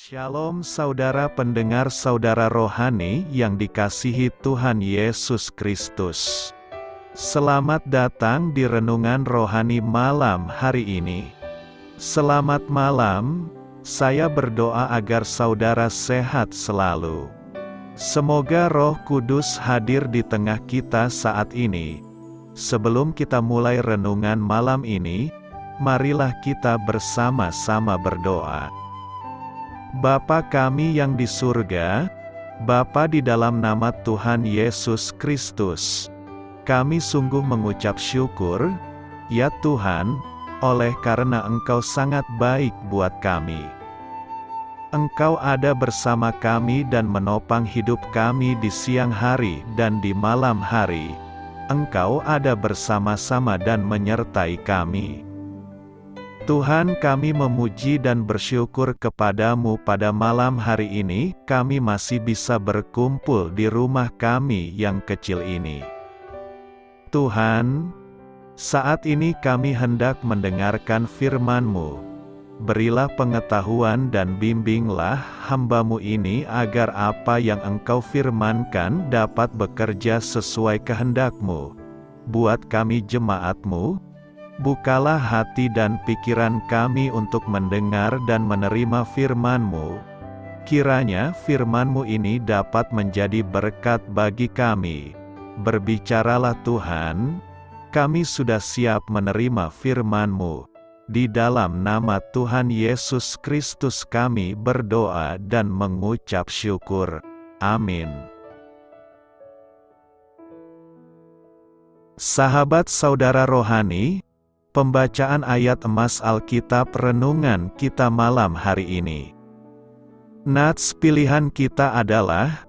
Shalom saudara pendengar saudara rohani yang dikasihi Tuhan Yesus Kristus. Selamat datang di Renungan Rohani malam hari ini. Selamat malam, saya berdoa agar saudara sehat selalu. Semoga Roh Kudus hadir di tengah kita saat ini. Sebelum kita mulai renungan malam ini, marilah kita bersama-sama berdoa. Bapa kami yang di surga, Bapa di dalam nama Tuhan Yesus Kristus, kami sungguh mengucap syukur, ya Tuhan, oleh karena Engkau sangat baik buat kami. Engkau ada bersama kami dan menopang hidup kami di siang hari dan di malam hari. Engkau ada bersama-sama dan menyertai kami. Tuhan, kami memuji dan bersyukur kepadamu pada malam hari ini, kami masih bisa berkumpul di rumah kami yang kecil ini. Tuhan, saat ini kami hendak mendengarkan firman-Mu. Berilah pengetahuan dan bimbinglah hamba-Mu ini agar apa yang Engkau firmankan dapat bekerja sesuai kehendak-Mu. Buat kami jemaat-Mu, bukalah hati dan pikiran kami untuk mendengar dan menerima firman-Mu. Kiranya firman-Mu ini dapat menjadi berkat bagi kami. Berbicaralah Tuhan, kami sudah siap menerima firman-Mu. Di dalam nama Tuhan Yesus Kristus kami berdoa dan mengucap syukur. Amin. Sahabat saudara rohani, pembacaan ayat emas Alkitab renungan kita malam hari ini. Nats pilihan kita adalah,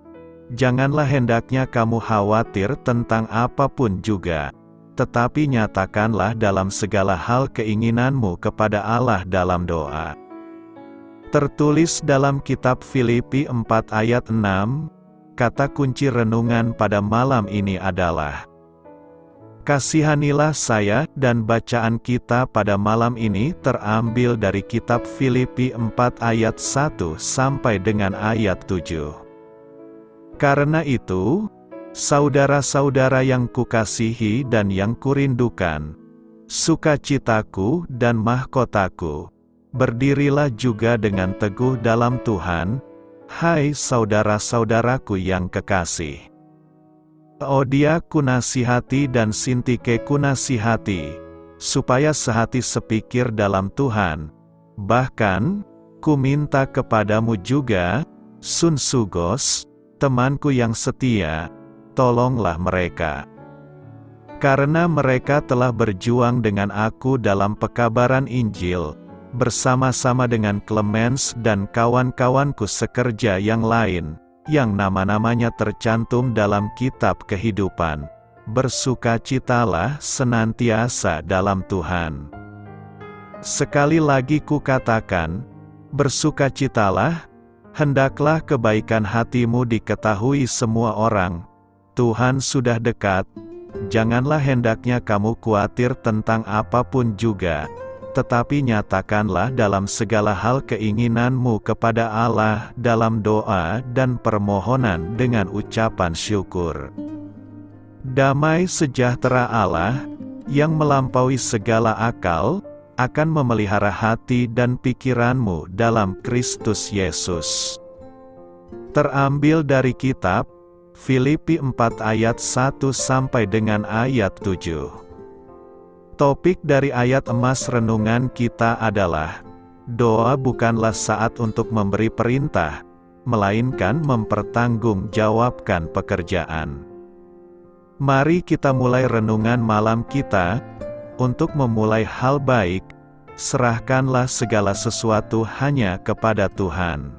janganlah hendaknya kamu khawatir tentang apapun juga, tetapi nyatakanlah dalam segala hal keinginanmu kepada Allah dalam doa. Tertulis dalam kitab Filipi 4 ayat 6, kata kunci renungan pada malam ini adalah, kasihanilah saya, dan bacaan kita pada malam ini terambil dari kitab Filipi 4 ayat 1 sampai dengan ayat 7. Karena itu, saudara-saudara yang kukasihi dan yang kurindukan, sukacitaku dan mahkotaku, berdirilah juga dengan teguh dalam Tuhan, hai saudara-saudaraku yang kekasih. Euodia kunasihati dan Sintike kunasihati, supaya sehati sepikir dalam Tuhan. Bahkan, ku minta kepadamu juga, Sunsugos, temanku yang setia, tolonglah mereka. Karena mereka telah berjuang dengan aku dalam pekabaran Injil, bersama-sama dengan Clemens dan kawan-kawanku sekerja yang lain, yang nama-namanya tercantum dalam kitab kehidupan. Bersukacitalah senantiasa dalam Tuhan. Sekali lagi kukatakan, bersukacitalah, hendaklah kebaikan hatimu diketahui semua orang. Tuhan sudah dekat, janganlah hendaknya kamu khawatir tentang apapun juga, tetapi nyatakanlah dalam segala hal keinginanmu kepada Allah dalam doa dan permohonan dengan ucapan syukur. Damai sejahtera Allah, yang melampaui segala akal, akan memelihara hati dan pikiranmu dalam Kristus Yesus. Terambil dari kitab Filipi 4 ayat 1 sampai dengan ayat 7. Topik dari ayat emas renungan kita adalah, doa bukanlah saat untuk memberi perintah, melainkan mempertanggungjawabkan pekerjaan. Mari kita mulai renungan malam kita. Untuk memulai hal baik, serahkanlah segala sesuatu hanya kepada Tuhan.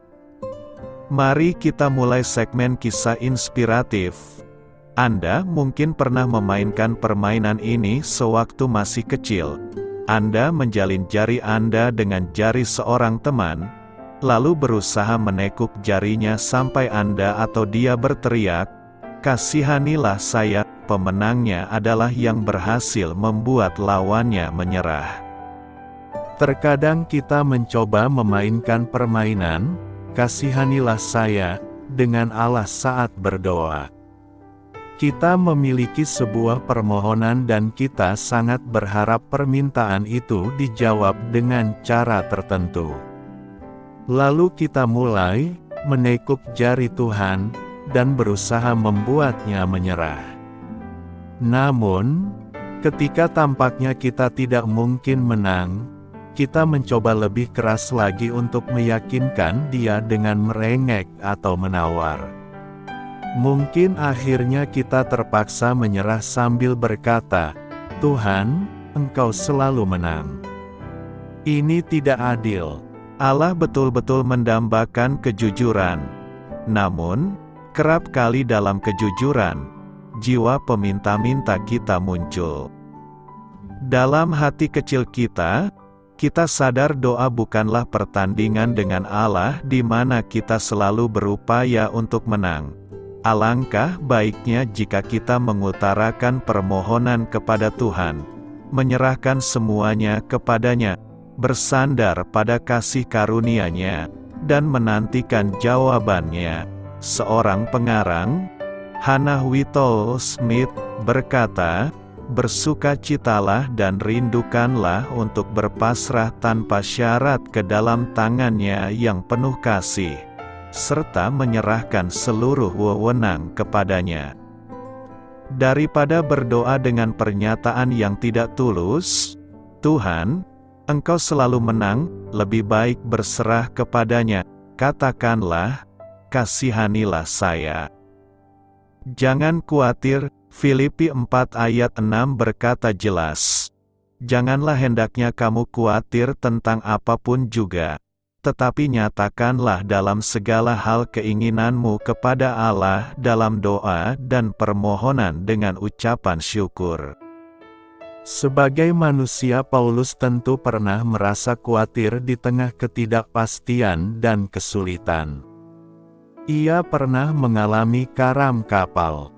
Mari kita mulai segmen kisah inspiratif. Anda mungkin pernah memainkan permainan ini sewaktu masih kecil. Anda menjalin jari Anda dengan jari seorang teman, lalu berusaha menekuk jarinya sampai Anda atau dia berteriak, kasihanilah saya. Pemenangnya adalah yang berhasil membuat lawannya menyerah. Terkadang kita mencoba memainkan permainan, kasihanilah saya, dengan Allah saat berdoa. Kita memiliki sebuah permohonan dan kita sangat berharap permintaan itu dijawab dengan cara tertentu. Lalu kita mulai menekuk jari Tuhan dan berusaha membuatnya menyerah. Namun, ketika tampaknya kita tidak mungkin menang, kita mencoba lebih keras lagi untuk meyakinkan Dia dengan merengek atau menawar. Mungkin akhirnya kita terpaksa menyerah sambil berkata, "Tuhan, Engkau selalu menang." Ini tidak adil. Allah betul-betul mendambakan kejujuran. Namun, kerap kali dalam kejujuran, jiwa peminta-minta kita muncul. Dalam hati kecil kita sadar doa bukanlah pertandingan dengan Allah di mana kita selalu berupaya untuk menang. Alangkah baiknya jika kita mengutarakan permohonan kepada Tuhan, menyerahkan semuanya kepadanya, bersandar pada kasih karunia-Nya, dan menantikan jawabannya. Seorang pengarang, Hannah Whitall Smith, berkata, "Bersukacitalah dan rindukanlah untuk berpasrah tanpa syarat ke dalam tangan-Nya yang penuh kasih, serta menyerahkan seluruh wewenang kepadanya." Daripada berdoa dengan pernyataan yang tidak tulus, "Tuhan, Engkau selalu menang," lebih baik berserah kepadanya. Katakanlah, "Kasihanilah saya." Jangan khawatir, Filipi 4 ayat 6 berkata jelas, "Janganlah hendaknya kamu khawatir tentang apapun juga, tetapi nyatakanlah dalam segala hal keinginanmu kepada Allah dalam doa dan permohonan dengan ucapan syukur." Sebagai manusia, Paulus tentu pernah merasa khawatir di tengah ketidakpastian dan kesulitan. Ia pernah mengalami karam kapal.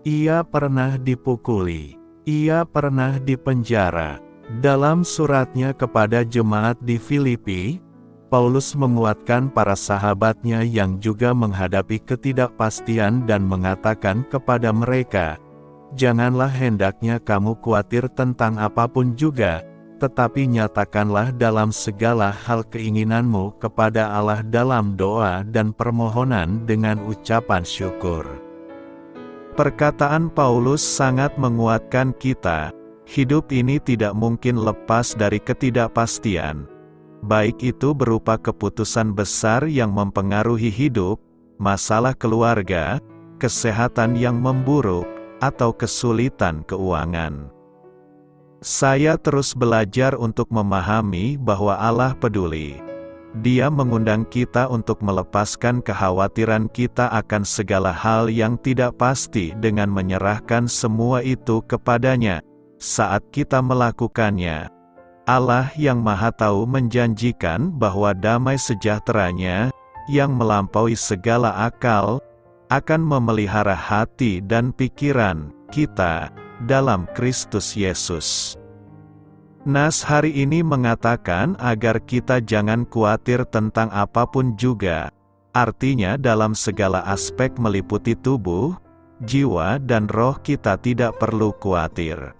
Ia pernah dipukuli. Ia pernah dipenjara. Dalam suratnya kepada jemaat di Filipi, Paulus menguatkan para sahabatnya yang juga menghadapi ketidakpastian dan mengatakan kepada mereka, "Janganlah hendaknya kamu khawatir tentang apapun juga, tetapi nyatakanlah dalam segala hal keinginanmu kepada Allah dalam doa dan permohonan dengan ucapan syukur." Perkataan Paulus sangat menguatkan kita. Hidup ini tidak mungkin lepas dari ketidakpastian. Baik itu berupa keputusan besar yang mempengaruhi hidup, masalah keluarga, kesehatan yang memburuk, atau kesulitan keuangan. Saya terus belajar untuk memahami bahwa Allah peduli. Dia mengundang kita untuk melepaskan kekhawatiran kita akan segala hal yang tidak pasti dengan menyerahkan semua itu kepadanya. Saat kita melakukannya, Allah yang Maha Tahu menjanjikan bahwa damai sejahtera-Nya, yang melampaui segala akal, akan memelihara hati dan pikiran kita dalam Kristus Yesus. Nas hari ini mengatakan agar kita jangan khawatir tentang apapun juga, artinya dalam segala aspek meliputi tubuh, jiwa dan roh kita tidak perlu khawatir.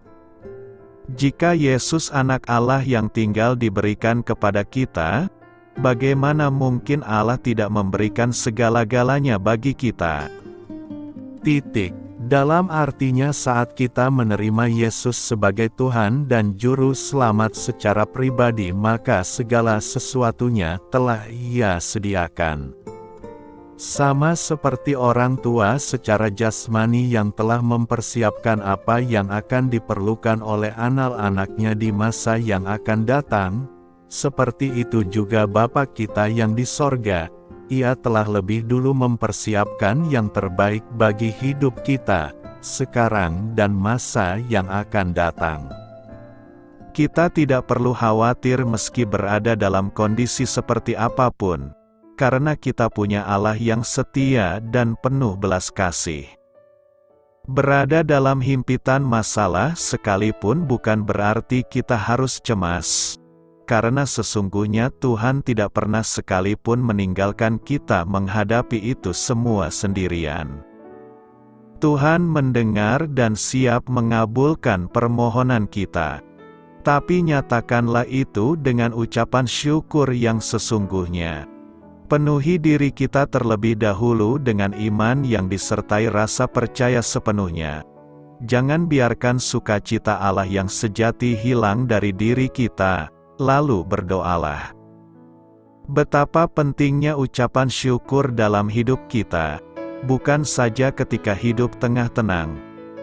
Jika Yesus Anak Allah yang tinggal diberikan kepada kita, bagaimana mungkin Allah tidak memberikan segala-galanya bagi kita? Dalam artinya saat kita menerima Yesus sebagai Tuhan dan Juru Selamat secara pribadi, maka segala sesuatunya telah Ia sediakan. Sama seperti orang tua secara jasmani yang telah mempersiapkan apa yang akan diperlukan oleh anak-anaknya di masa yang akan datang, seperti itu juga Bapa kita yang di sorga. Ia telah lebih dulu mempersiapkan yang terbaik bagi hidup kita, sekarang dan masa yang akan datang. Kita tidak perlu khawatir meski berada dalam kondisi seperti apapun, karena kita punya Allah yang setia dan penuh belas kasih. Berada dalam himpitan masalah sekalipun bukan berarti kita harus cemas. karena sesungguhnya Tuhan tidak pernah sekalipun meninggalkan kita menghadapi itu semua sendirian. Tuhan mendengar dan siap mengabulkan permohonan kita. Tapi nyatakanlah itu dengan ucapan syukur yang sesungguhnya. Penuhi diri kita terlebih dahulu dengan iman yang disertai rasa percaya sepenuhnya. Jangan biarkan sukacita Allah yang sejati hilang dari diri kita, lalu berdoalah. Betapa pentingnya ucapan syukur dalam hidup kita, bukan saja ketika hidup tengah tenang,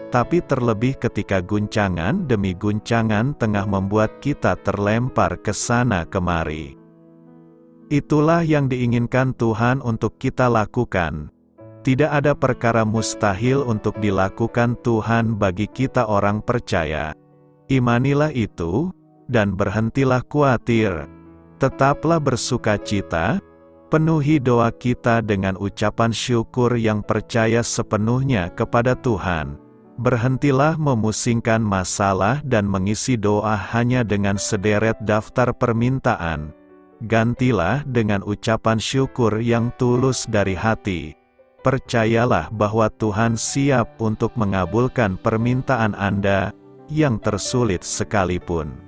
tapi terlebih ketika guncangan demi guncangan tengah membuat kita terlempar ke sana kemari. Itulah yang diinginkan Tuhan untuk kita lakukan. Tidak ada perkara mustahil untuk dilakukan Tuhan bagi kita orang percaya. Imanilah itu, dan berhentilah khawatir. Tetaplah bersukacita, penuhi doa kita dengan ucapan syukur yang percaya sepenuhnya kepada Tuhan. Berhentilah memusingkan masalah dan mengisi doa hanya dengan sederet daftar permintaan. Gantilah dengan ucapan syukur yang tulus dari hati. Percayalah bahwa Tuhan siap untuk mengabulkan permintaan Anda, yang tersulit sekalipun.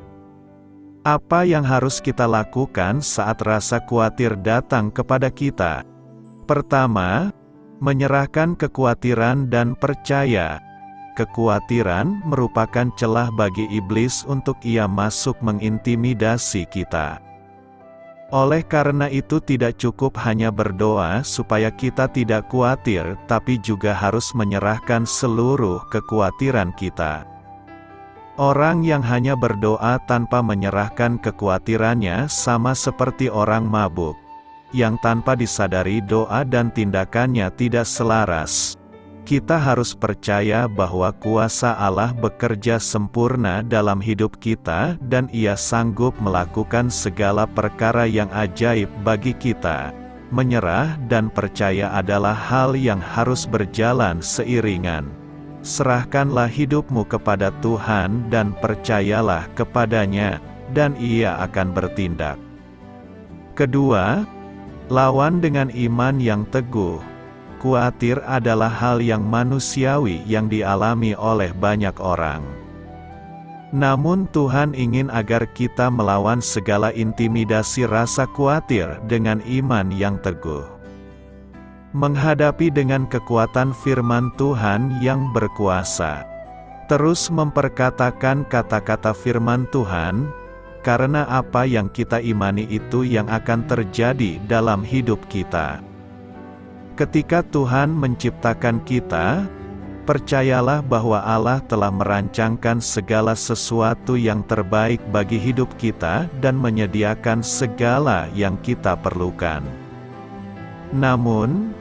Apa yang harus kita lakukan saat rasa khawatir datang kepada kita? Pertama, menyerahkan kekhawatiran dan percaya. Kekhawatiran merupakan celah bagi iblis untuk ia masuk mengintimidasi kita. Oleh karena itu tidak cukup hanya berdoa supaya kita tidak khawatir, tapi juga harus menyerahkan seluruh kekhawatiran kita. Orang yang hanya berdoa tanpa menyerahkan kekhawatirannya sama seperti orang mabuk, yang tanpa disadari doa dan tindakannya tidak selaras. Kita harus percaya bahwa kuasa Allah bekerja sempurna dalam hidup kita dan Ia sanggup melakukan segala perkara yang ajaib bagi kita. Menyerah dan percaya adalah hal yang harus berjalan seiringan. Serahkanlah hidupmu kepada Tuhan dan percayalah kepadanya, dan Ia akan bertindak. Kedua, lawan dengan iman yang teguh. Khawatir adalah hal yang manusiawi yang dialami oleh banyak orang. Namun Tuhan ingin agar kita melawan segala intimidasi rasa khawatir dengan iman yang teguh. Menghadapi dengan kekuatan firman Tuhan yang berkuasa. Terus memperkatakan kata-kata firman Tuhan, karena apa yang kita imani itu yang akan terjadi dalam hidup kita. Ketika Tuhan menciptakan kita, percayalah bahwa Allah telah merancangkan segala sesuatu yang terbaik bagi hidup kita dan menyediakan segala yang kita perlukan. Namun,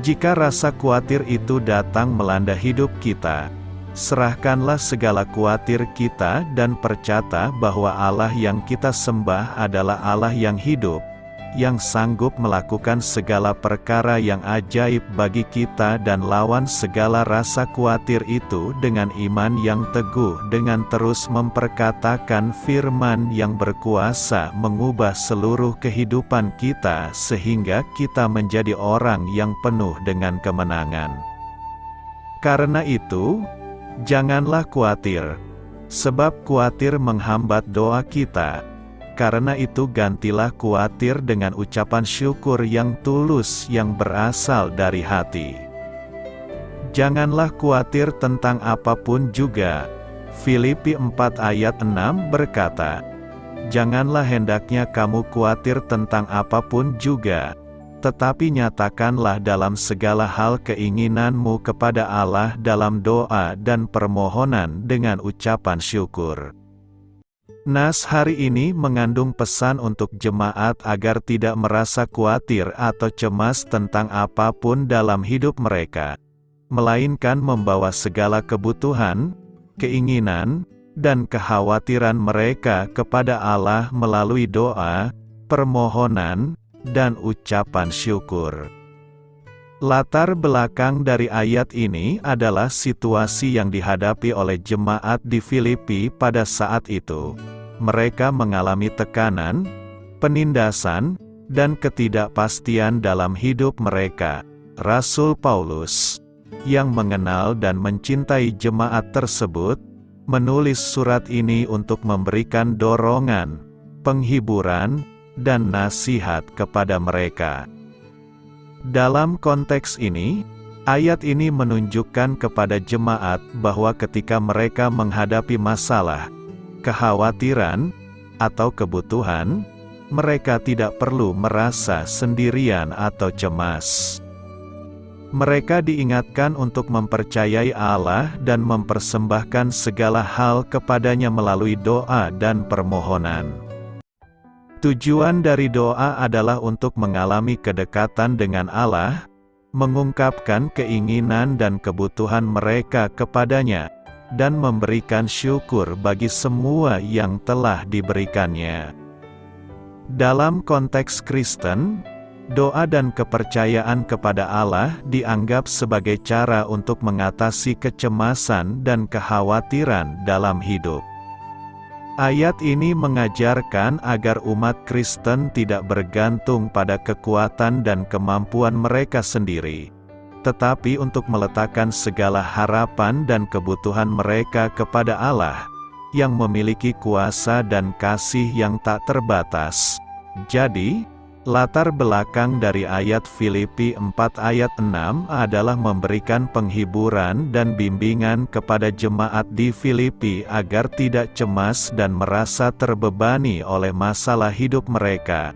jika rasa khawatir itu datang melanda hidup kita, serahkanlah segala khawatir kita dan percaya bahwa Allah yang kita sembah adalah Allah yang hidup, yang sanggup melakukan segala perkara yang ajaib bagi kita dan lawan segala rasa khawatir itu dengan iman yang teguh dengan terus memperkatakan firman yang berkuasa mengubah seluruh kehidupan kita sehingga kita menjadi orang yang penuh dengan kemenangan. Karena itu, janganlah khawatir, sebab khawatir menghambat doa kita. Karena itu gantilah khawatir dengan ucapan syukur yang tulus yang berasal dari hati. Janganlah khawatir tentang apapun juga. Filipi 4 ayat 6 berkata, janganlah hendaknya kamu khawatir tentang apapun juga, tetapi nyatakanlah dalam segala hal keinginanmu kepada Allah dalam doa dan permohonan dengan ucapan syukur. Nas hari ini mengandung pesan untuk jemaat agar tidak merasa khawatir atau cemas tentang apapun dalam hidup mereka, melainkan membawa segala kebutuhan, keinginan, dan kekhawatiran mereka kepada Allah melalui doa, permohonan, dan ucapan syukur. Latar belakang dari ayat ini adalah situasi yang dihadapi oleh jemaat di Filipi pada saat itu. mereka mengalami tekanan, penindasan, dan ketidakpastian dalam hidup mereka. Rasul Paulus, yang mengenal dan mencintai jemaat tersebut, menulis surat ini untuk memberikan dorongan, penghiburan, dan nasihat kepada mereka. Dalam konteks ini, ayat ini menunjukkan kepada jemaat bahwa ketika mereka menghadapi masalah, kekhawatiran, atau kebutuhan, mereka tidak perlu merasa sendirian atau cemas. Mereka diingatkan untuk mempercayai Allah dan mempersembahkan segala hal kepadanya melalui doa dan permohonan. Tujuan dari doa adalah untuk mengalami kedekatan dengan Allah, mengungkapkan keinginan dan kebutuhan mereka kepadanya, dan memberikan syukur bagi semua yang telah diberikannya. Dalam konteks Kristen, doa dan kepercayaan kepada Allah dianggap sebagai cara untuk mengatasi kecemasan dan kekhawatiran dalam hidup. Ayat ini mengajarkan agar umat Kristen tidak bergantung pada kekuatan dan kemampuan mereka sendiri, tetapi untuk meletakkan segala harapan dan kebutuhan mereka kepada Allah, yang memiliki kuasa dan kasih yang tak terbatas. Jadi, latar belakang dari ayat Filipi 4 ayat 6 adalah memberikan penghiburan dan bimbingan kepada jemaat di Filipi agar tidak cemas dan merasa terbebani oleh masalah hidup mereka,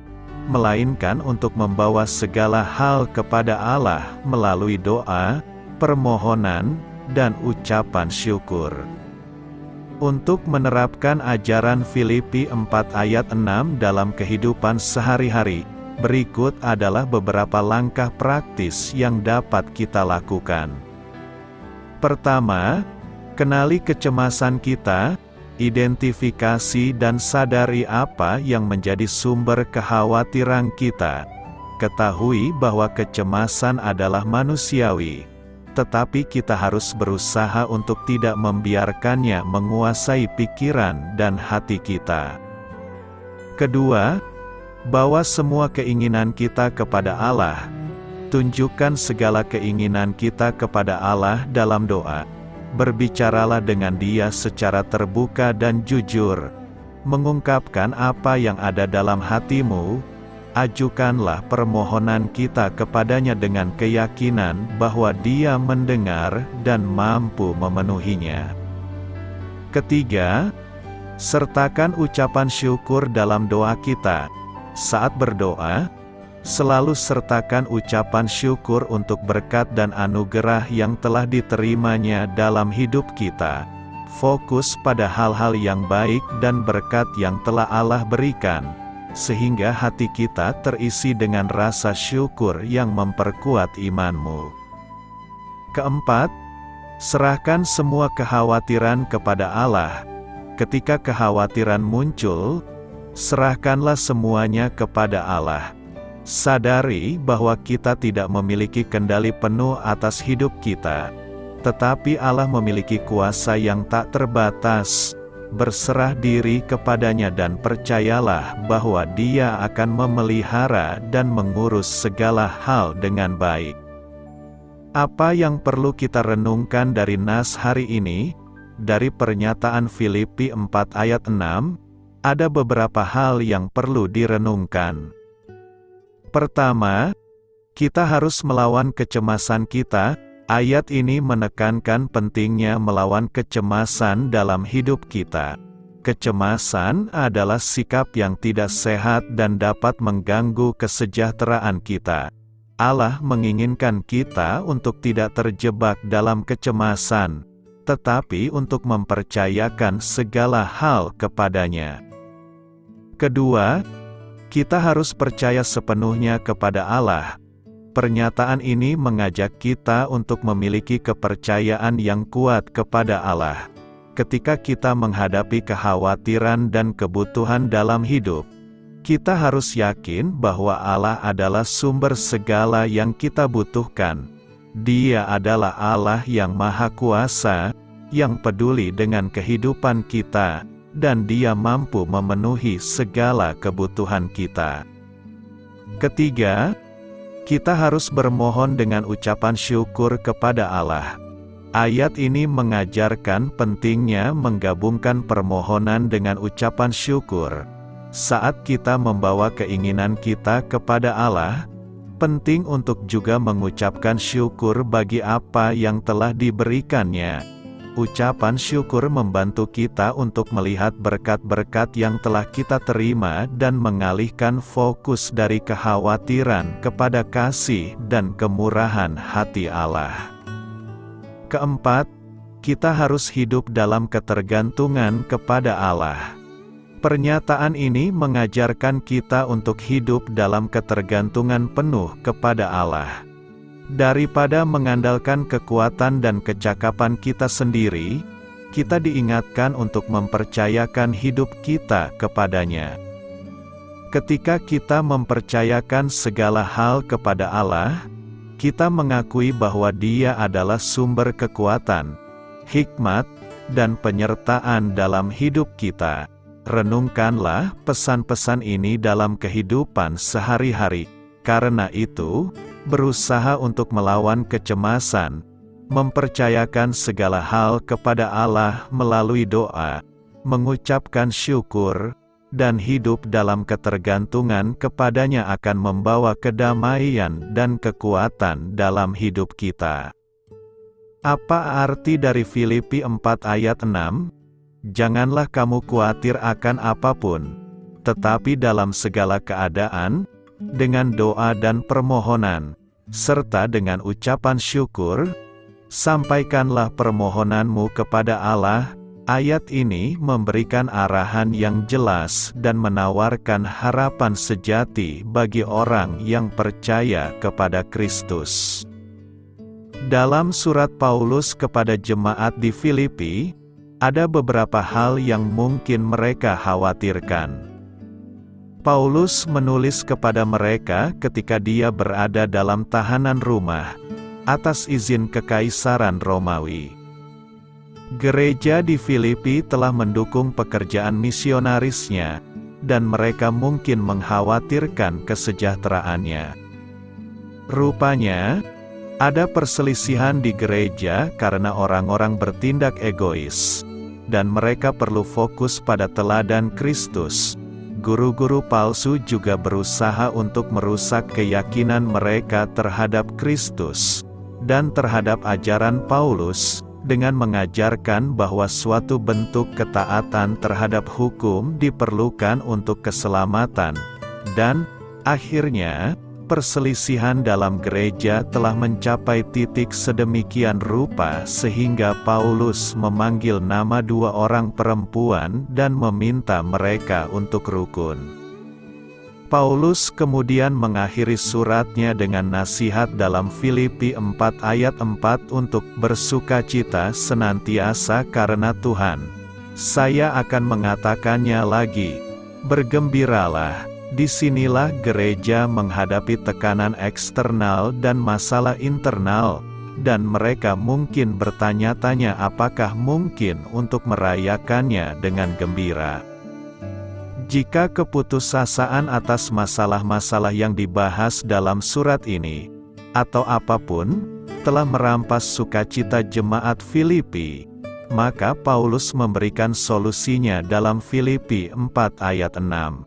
melainkan untuk membawa segala hal kepada Allah melalui doa, permohonan, dan ucapan syukur. Untuk menerapkan ajaran Filipi 4 ayat 6 dalam kehidupan sehari-hari, berikut adalah beberapa langkah praktis yang dapat kita lakukan. Pertama, kenali kecemasan kita, identifikasi dan sadari apa yang menjadi sumber kekhawatiran kita. Ketahui bahwa kecemasan adalah manusiawi, tetapi kita harus berusaha untuk tidak membiarkannya menguasai pikiran dan hati kita. Kedua, bawa semua keinginan kita kepada Allah. Tunjukkan segala keinginan kita kepada Allah dalam doa. Berbicaralah dengan Dia secara terbuka dan jujur. Mengungkapkan apa yang ada dalam hatimu. Ajukanlah permohonan kita kepadanya dengan keyakinan bahwa Dia mendengar dan mampu memenuhinya. Ketiga, sertakan ucapan syukur dalam doa kita. Saat berdoa, selalu sertakan ucapan syukur untuk berkat dan anugerah yang telah diterimanya dalam hidup kita. Fokus pada hal-hal yang baik dan berkat yang telah Allah berikan, sehingga hati kita terisi dengan rasa syukur yang memperkuat imanmu. Keempat, serahkan semua kekhawatiran kepada Allah. Ketika kekhawatiran muncul, serahkanlah semuanya kepada Allah. Sadari bahwa kita tidak memiliki kendali penuh atas hidup kita, tetapi Allah memiliki kuasa yang tak terbatas. Berserah diri kepadanya dan percayalah bahwa Dia akan memelihara dan mengurus segala hal dengan baik. Apa yang perlu kita renungkan dari nas hari ini? Dari pernyataan Filipi 4 ayat 6, ada beberapa hal yang perlu direnungkan. Pertama, kita harus melawan kecemasan kita. Ayat ini menekankan pentingnya melawan kecemasan dalam hidup kita. Kecemasan adalah sikap yang tidak sehat dan dapat mengganggu kesejahteraan kita. Allah menginginkan kita untuk tidak terjebak dalam kecemasan, tetapi untuk mempercayakan segala hal kepadanya. Kedua, kita harus percaya sepenuhnya kepada Allah. Pernyataan ini mengajak kita untuk memiliki kepercayaan yang kuat kepada Allah. Ketika kita menghadapi kekhawatiran dan kebutuhan dalam hidup, kita harus yakin bahwa Allah adalah sumber segala yang kita butuhkan. Dia adalah Allah yang Maha Kuasa, yang peduli dengan kehidupan kita, dan Dia mampu memenuhi segala kebutuhan kita. Ketiga, kita harus bermohon dengan ucapan syukur kepada Allah. Ayat ini mengajarkan pentingnya menggabungkan permohonan dengan ucapan syukur. Saat kita membawa keinginan kita kepada Allah, penting untuk juga mengucapkan syukur bagi apa yang telah diberikannya. Ucapan syukur membantu kita untuk melihat berkat-berkat yang telah kita terima dan mengalihkan fokus dari kekhawatiran kepada kasih dan kemurahan hati Allah. Keempat, kita harus hidup dalam ketergantungan kepada Allah. Pernyataan ini mengajarkan kita untuk hidup dalam ketergantungan penuh kepada Allah. Daripada mengandalkan kekuatan dan kecakapan kita sendiri, kita diingatkan untuk mempercayakan hidup kita kepadanya. Ketika kita mempercayakan segala hal kepada Allah, kita mengakui bahwa Dia adalah sumber kekuatan, hikmat, dan penyertaan dalam hidup kita. Renungkanlah pesan-pesan ini dalam kehidupan sehari-hari. Karena itu, berusaha untuk melawan kecemasan, mempercayakan segala hal kepada Allah melalui doa, mengucapkan syukur, dan hidup dalam ketergantungan kepadanya akan membawa kedamaian dan kekuatan dalam hidup kita. Apa arti dari Filipi 4 ayat 6? Janganlah kamu khawatir akan apapun, tetapi dalam segala keadaan, dengan doa dan permohonan, serta dengan ucapan syukur, sampaikanlah permohonanmu kepada Allah. Ayat ini memberikan arahan yang jelas dan menawarkan harapan sejati bagi orang yang percaya kepada Kristus. Dalam surat Paulus kepada jemaat di Filipi, ada beberapa hal yang mungkin mereka khawatirkan. Paulus menulis kepada mereka ketika dia berada dalam tahanan rumah, atas izin Kekaisaran Romawi. Gereja di Filipi telah mendukung pekerjaan misionarisnya, dan mereka mungkin mengkhawatirkan kesejahteraannya. Rupanya, ada perselisihan di gereja karena orang-orang bertindak egois, dan mereka perlu fokus pada teladan Kristus. Guru-guru palsu juga berusaha untuk merusak keyakinan mereka terhadap Kristus dan terhadap ajaran Paulus, dengan mengajarkan bahwa suatu bentuk ketaatan terhadap hukum diperlukan untuk keselamatan, dan akhirnya, perselisihan dalam gereja telah mencapai titik sedemikian rupa sehingga Paulus memanggil nama 2 orang perempuan dan meminta mereka untuk rukun. Paulus kemudian mengakhiri suratnya dengan nasihat dalam Filipi 4 ayat 4 untuk bersukacita senantiasa karena Tuhan. Saya akan mengatakannya lagi, bergembiralah. Disinilah gereja menghadapi tekanan eksternal dan masalah internal, dan mereka mungkin bertanya-tanya apakah mungkin untuk merayakannya dengan gembira. Jika keputusasaan atas masalah-masalah yang dibahas dalam surat ini, atau apapun, telah merampas sukacita jemaat Filipi, maka Paulus memberikan solusinya dalam Filipi 4 ayat 6.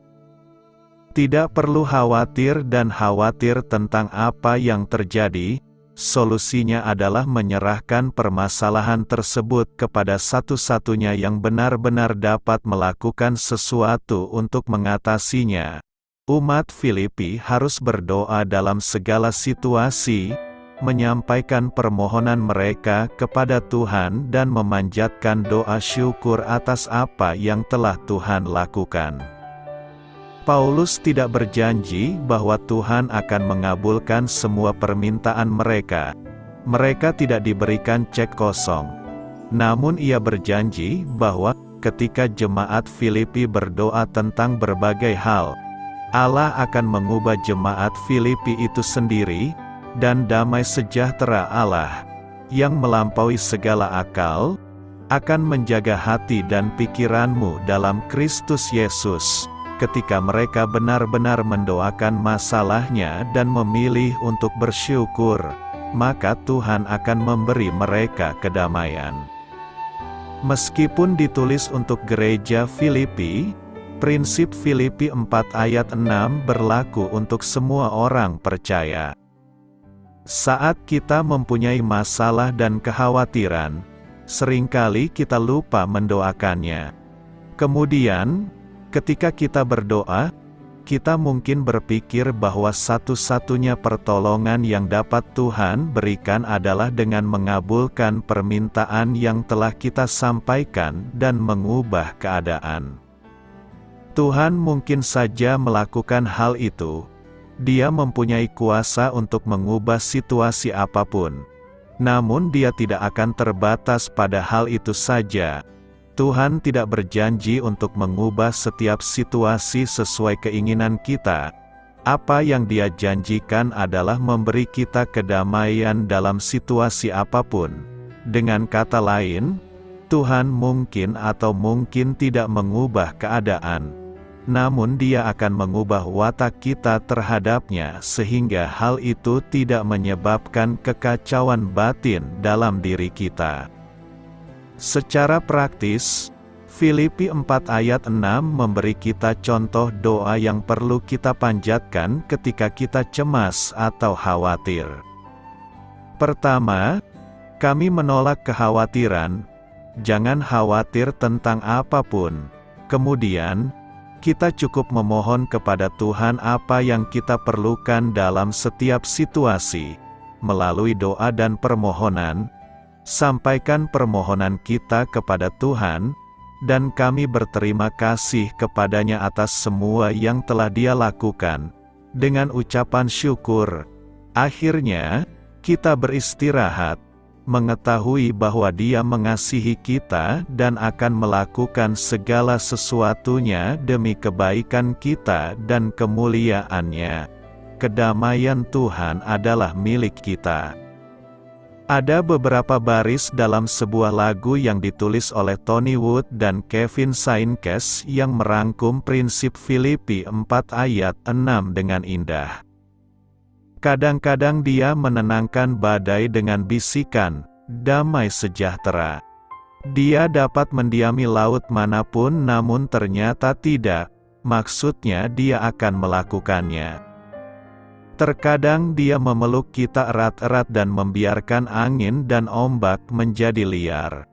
Tidak perlu khawatir dan khawatir tentang apa yang terjadi, solusinya adalah menyerahkan permasalahan tersebut kepada satu-satunya yang benar-benar dapat melakukan sesuatu untuk mengatasinya. Umat Filipi harus berdoa dalam segala situasi, menyampaikan permohonan mereka kepada Tuhan dan memanjatkan doa syukur atas apa yang telah Tuhan lakukan. Paulus tidak berjanji bahwa Tuhan akan mengabulkan semua permintaan mereka. Mereka tidak diberikan cek kosong. Namun ia berjanji bahwa ketika jemaat Filipi berdoa tentang berbagai hal, Allah akan mengubah jemaat Filipi itu sendiri, dan damai sejahtera Allah, yang melampaui segala akal, akan menjaga hati dan pikiranmu dalam Kristus Yesus, ketika mereka benar-benar mendoakan masalahnya dan memilih untuk bersyukur, maka Tuhan akan memberi mereka kedamaian. Meskipun ditulis untuk gereja Filipi, prinsip Filipi 4 ayat 6 berlaku untuk semua orang percaya. Saat kita mempunyai masalah dan kekhawatiran, seringkali kita lupa mendoakannya. Kemudian, ketika kita berdoa, kita mungkin berpikir bahwa satu-satunya pertolongan yang dapat Tuhan berikan adalah dengan mengabulkan permintaan yang telah kita sampaikan dan mengubah keadaan. Tuhan mungkin saja melakukan hal itu. Dia mempunyai kuasa untuk mengubah situasi apapun. Namun Dia tidak akan terbatas pada hal itu saja. Tuhan tidak berjanji untuk mengubah setiap situasi sesuai keinginan kita. Apa yang Dia janjikan adalah memberi kita kedamaian dalam situasi apapun. Dengan kata lain, Tuhan mungkin atau mungkin tidak mengubah keadaan, namun Dia akan mengubah watak kita terhadapnya sehingga hal itu tidak menyebabkan kekacauan batin dalam diri kita. Secara praktis, Filipi 4 ayat 6 memberi kita contoh doa yang perlu kita panjatkan ketika kita cemas atau khawatir. Pertama, kami menolak kekhawatiran. Jangan khawatir tentang apapun. Kemudian, kita cukup memohon kepada Tuhan apa yang kita perlukan dalam setiap situasi. Melalui doa dan permohonan, sampaikan permohonan kita kepada Tuhan, dan kami berterima kasih kepadanya atas semua yang telah Dia lakukan. Dengan ucapan syukur, akhirnya, kita beristirahat, mengetahui bahwa Dia mengasihi kita dan akan melakukan segala sesuatunya demi kebaikan kita dan kemuliaan-Nya. Kedamaian Tuhan adalah milik kita. Ada beberapa baris dalam sebuah lagu yang ditulis oleh Tony Wood dan Kevin Sainkes yang merangkum prinsip Filipi 4 ayat 6 dengan indah. Kadang-kadang Dia menenangkan badai dengan bisikan, damai sejahtera. Dia dapat mendiami laut manapun namun ternyata tidak, maksudnya Dia akan melakukannya. Terkadang Dia memeluk kita erat-erat dan membiarkan angin dan ombak menjadi liar.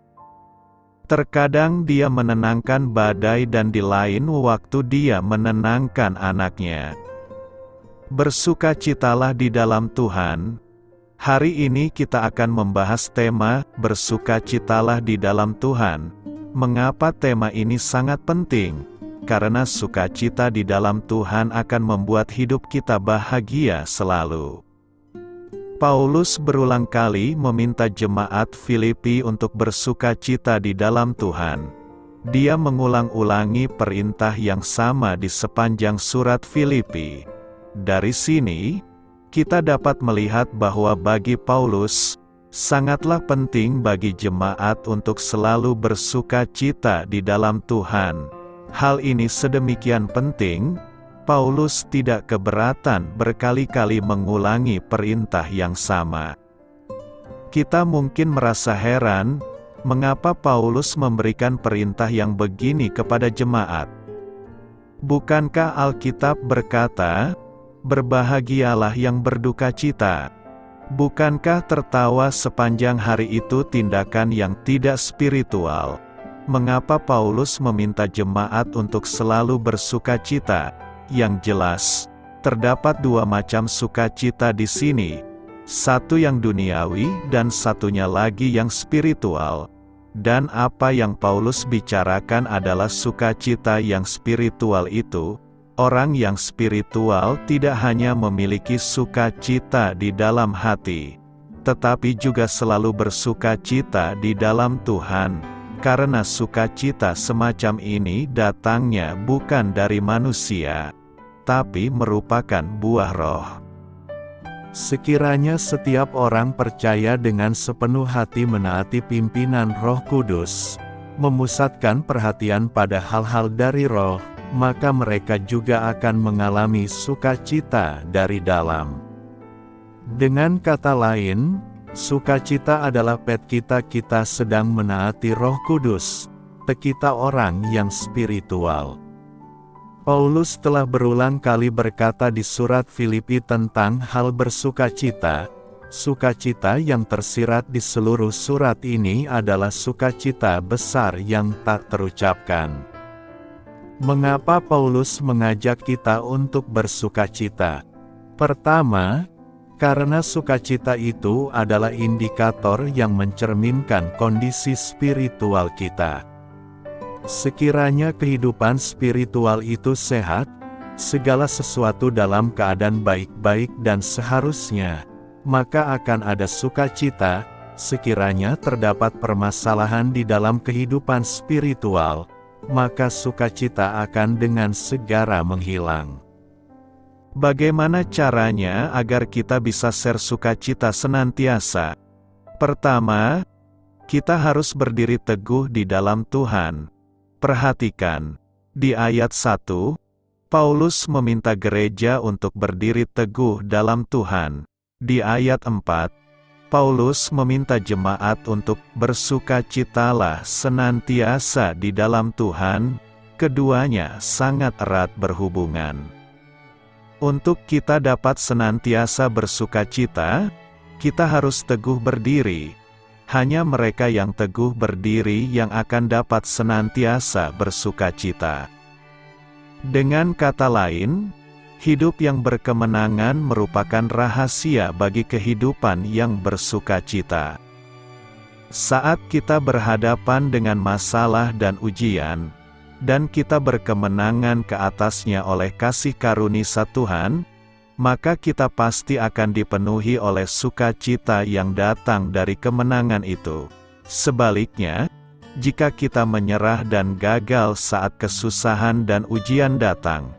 Terkadang Dia menenangkan badai dan di lain waktu Dia menenangkan anak-Nya. Bersukacitalah di dalam Tuhan. Hari ini kita akan membahas tema bersukacitalah di dalam Tuhan. Mengapa tema ini sangat penting? Karena sukacita di dalam Tuhan akan membuat hidup kita bahagia selalu. Paulus berulang kali meminta jemaat Filipi untuk bersukacita di dalam Tuhan. Dia mengulang-ulangi perintah yang sama di sepanjang surat Filipi. Dari sini, kita dapat melihat bahwa bagi Paulus, sangatlah penting bagi jemaat untuk selalu bersukacita di dalam Tuhan. Hal ini sedemikian penting, Paulus tidak keberatan berkali-kali mengulangi perintah yang sama. Kita mungkin merasa heran, mengapa Paulus memberikan perintah yang begini kepada jemaat. Bukankah Alkitab berkata, "Berbahagialah yang berduka cita"? Bukankah tertawa sepanjang hari itu tindakan yang tidak spiritual? Mengapa Paulus meminta jemaat untuk selalu bersukacita? Yang jelas, terdapat dua macam sukacita di sini. Satu yang duniawi dan satunya lagi yang spiritual. Dan apa yang Paulus bicarakan adalah sukacita yang spiritual itu. Orang yang spiritual tidak hanya memiliki sukacita di dalam hati, tetapi juga selalu bersukacita di dalam Tuhan. Karena sukacita semacam ini datangnya bukan dari manusia, tapi merupakan buah roh. Sekiranya setiap orang percaya dengan sepenuh hati menaati pimpinan Roh Kudus, memusatkan perhatian pada hal-hal dari roh, maka mereka juga akan mengalami sukacita dari dalam. Dengan kata lain, sukacita adalah kita sedang menaati Roh Kudus, kita orang yang spiritual. Paulus telah berulang kali berkata di surat Filipi tentang hal bersukacita. Sukacita yang tersirat di seluruh surat ini adalah sukacita besar yang tak terucapkan. Mengapa Paulus mengajak kita untuk bersukacita? Pertama, karena sukacita itu adalah indikator yang mencerminkan kondisi spiritual kita. Sekiranya kehidupan spiritual itu sehat, segala sesuatu dalam keadaan baik-baik dan seharusnya, maka akan ada sukacita. Sekiranya terdapat permasalahan di dalam kehidupan spiritual, maka sukacita akan dengan segera menghilang. Bagaimana caranya agar kita bisa bersukacita senantiasa? Pertama, kita harus berdiri teguh di dalam Tuhan. Perhatikan, di ayat 1, Paulus meminta gereja untuk berdiri teguh dalam Tuhan. Di ayat 4, Paulus meminta jemaat untuk bersukacitalah senantiasa di dalam Tuhan. Keduanya sangat erat berhubungan. Untuk kita dapat senantiasa bersukacita, kita harus teguh berdiri. Hanya mereka yang teguh berdiri yang akan dapat senantiasa bersukacita. Dengan kata lain, hidup yang berkemenangan merupakan rahasia bagi kehidupan yang bersukacita. Saat kita berhadapan dengan masalah dan ujian, dan kita berkemenangan ke atasnya oleh kasih karunia Tuhan, maka kita pasti akan dipenuhi oleh sukacita yang datang dari kemenangan itu. Sebaliknya, jika kita menyerah dan gagal saat kesusahan dan ujian datang,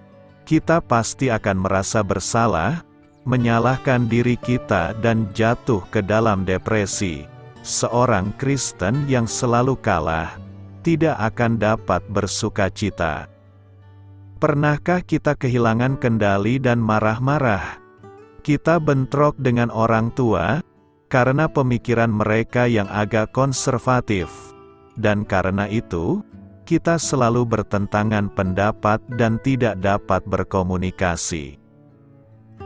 kita pasti akan merasa bersalah, menyalahkan diri kita dan jatuh ke dalam depresi. Seorang Kristen yang selalu kalah, tidak akan dapat bersukacita. Pernahkah kita kehilangan kendali dan marah-marah? Kita bentrok dengan orang tua, karena pemikiran mereka yang agak konservatif. Dan karena itu, kita selalu bertentangan pendapat dan tidak dapat berkomunikasi.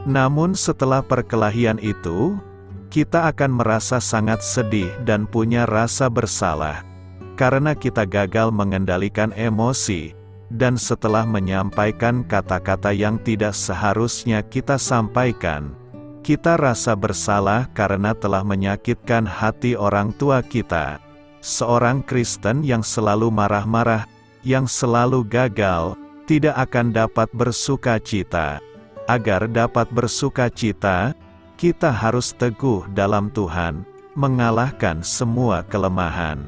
Namun setelah perkelahian itu, kita akan merasa sangat sedih dan punya rasa bersalah, karena kita gagal mengendalikan emosi, dan setelah menyampaikan kata-kata yang tidak seharusnya kita sampaikan, kita rasa bersalah karena telah menyakitkan hati orang tua kita. Seorang Kristen yang selalu marah-marah, yang selalu gagal, tidak akan dapat bersukacita. Agar dapat bersukacita, kita harus teguh dalam Tuhan, mengalahkan semua kelemahan.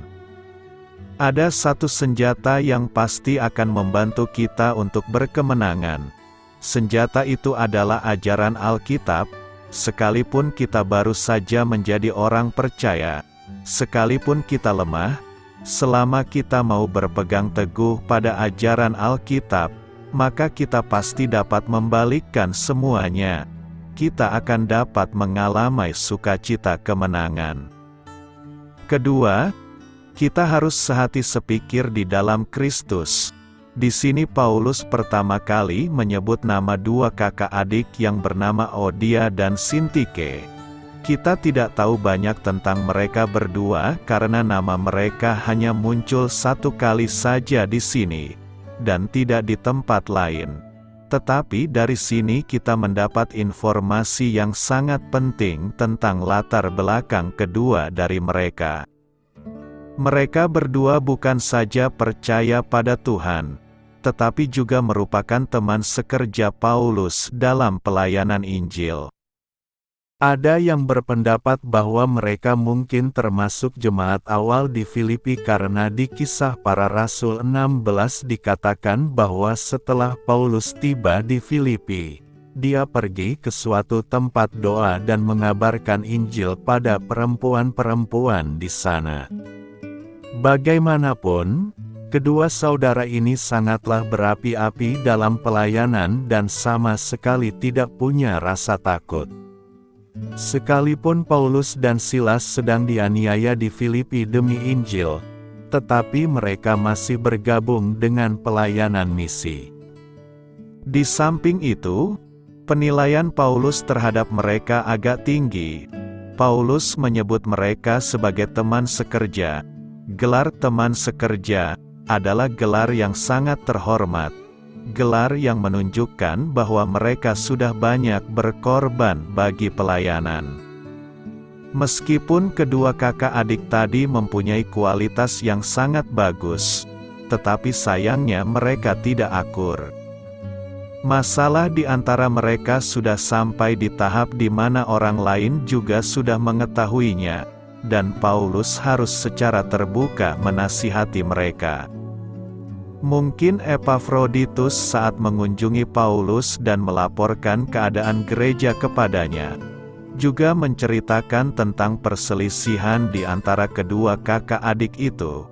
Ada satu senjata yang pasti akan membantu kita untuk berkemenangan. Senjata itu adalah ajaran Alkitab, sekalipun kita baru saja menjadi orang percaya, sekalipun kita lemah, selama kita mau berpegang teguh pada ajaran Alkitab, maka kita pasti dapat membalikkan semuanya. Kita akan dapat mengalami sukacita kemenangan. Kedua, kita harus sehati sepikir di dalam Kristus. Di sini Paulus pertama kali menyebut nama dua kakak adik yang bernama Odia dan Sintike. Kita tidak tahu banyak tentang mereka berdua karena nama mereka hanya muncul satu kali saja di sini, dan tidak di tempat lain. Tetapi dari sini kita mendapat informasi yang sangat penting tentang latar belakang kedua dari mereka. Mereka berdua bukan saja percaya pada Tuhan, tetapi juga merupakan teman sekerja Paulus dalam pelayanan Injil. Ada yang berpendapat bahwa mereka mungkin termasuk jemaat awal di Filipi karena di Kisah Para Rasul 16 dikatakan bahwa setelah Paulus tiba di Filipi, dia pergi ke suatu tempat doa dan mengabarkan Injil pada perempuan-perempuan di sana. Bagaimanapun, kedua saudara ini sangatlah berapi-api dalam pelayanan dan sama sekali tidak punya rasa takut. Sekalipun Paulus dan Silas sedang dianiaya di Filipi demi Injil, tetapi mereka masih bergabung dengan pelayanan misi. Di samping itu, penilaian Paulus terhadap mereka agak tinggi. Paulus menyebut mereka sebagai teman sekerja. Gelar teman sekerja adalah gelar yang sangat terhormat. Gelar yang menunjukkan bahwa mereka sudah banyak berkorban bagi pelayanan. Meskipun kedua kakak adik tadi mempunyai kualitas yang sangat bagus, tetapi sayangnya mereka tidak akur. Masalah di antara mereka sudah sampai di tahap di mana orang lain juga sudah mengetahuinya, dan Paulus harus secara terbuka menasihati mereka. Mungkin Epafroditus saat mengunjungi Paulus dan melaporkan keadaan gereja kepadanya, juga menceritakan tentang perselisihan di antara kedua kakak adik itu.